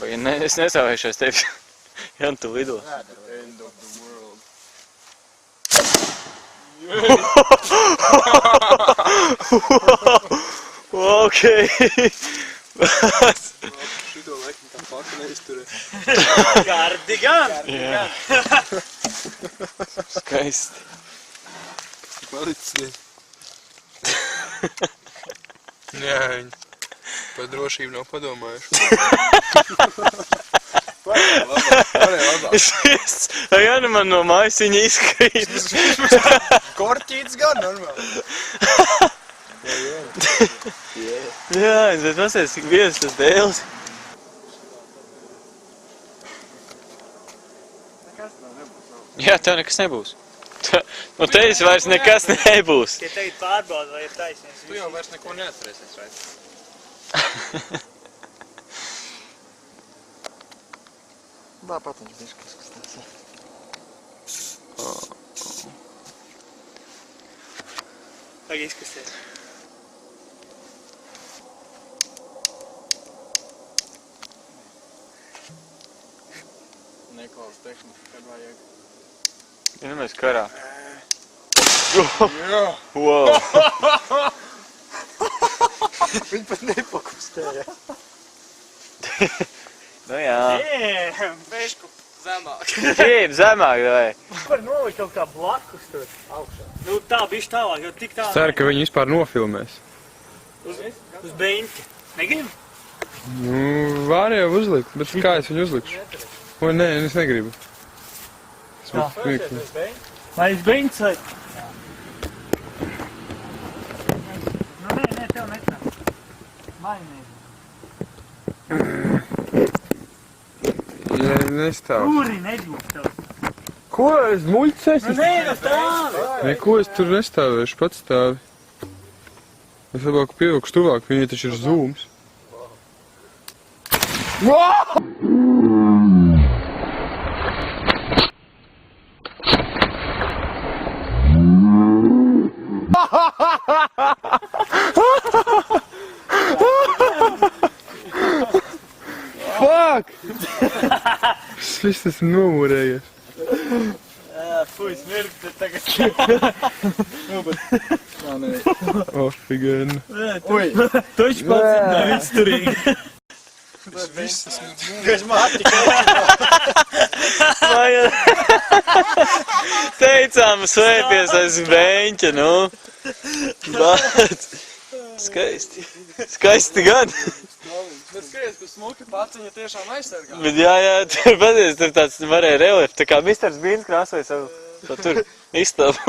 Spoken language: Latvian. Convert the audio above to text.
Vai, es nesāvējušos tevi. Jan, tu lido. End of the world. Okay. Šito laikam tā paka neizturē. Gardigan! Jā. Skaisti. Kvalitāte. Jā, viņi par drošību nav padomājuši. Varēja labāk. Jā, nu man no mājas viņa izkrīt. Korķīts gan normāli. Jā, bet pasies, cik viens tas dēls. Jā, tev nekas nebūs. No tevis vairs nekas nebūs. Ja tagad pārbauda, vai ir taisnīgs. Tu jau vairs neko neatcerēsies, vai? Tāpat viņš bišķi izkustās. Tagad izkusties. Neklaus tehniku, kad vajag. Ja nu mēs karā. Jā! Wow. Viņi pat nepakustēja. Nu jā. Vešku zemāk. Ķīp, zemāk, vai? Var nolikt kaut kā blakus tur augšā. Nu tā bišķi tālāk, jo tik tālāk. Ceru, ka viņi vispār nofilmēs. Uz beņķa. Negribu? Nu, var jau uzlikt, bet kā es viņu uzlikšu? O, nē, es negribu. Es būtu smieklīgi. Vai uz beņķa vai? Nu nē, tev netnāk. Mainīgi. Ja nestāv. Kuri nedūk tev? Ko? Es muļcēs? Nu nē, nu stāvi. Neko es tur nestāvēšu, pats stāvi. Es labāk pievilkšu tuvāk, viņai taču ir zūms. Fuck! Es viss esmu nomurējies. Fuj, smirk, te tagad. Ofigen. Toši pats nav izturīgi. Es viss esmu Kas mati Teicām, slēpies aiz beņķa, nu. Bet skaisti. Skaisti gan. Bet skaties, ka smuki paciņa tiešām aizsargā. Bet jā, tur patiesi, tur tāds varēja relief. Tā kā Misters Beans krāsoja savu tur istabu.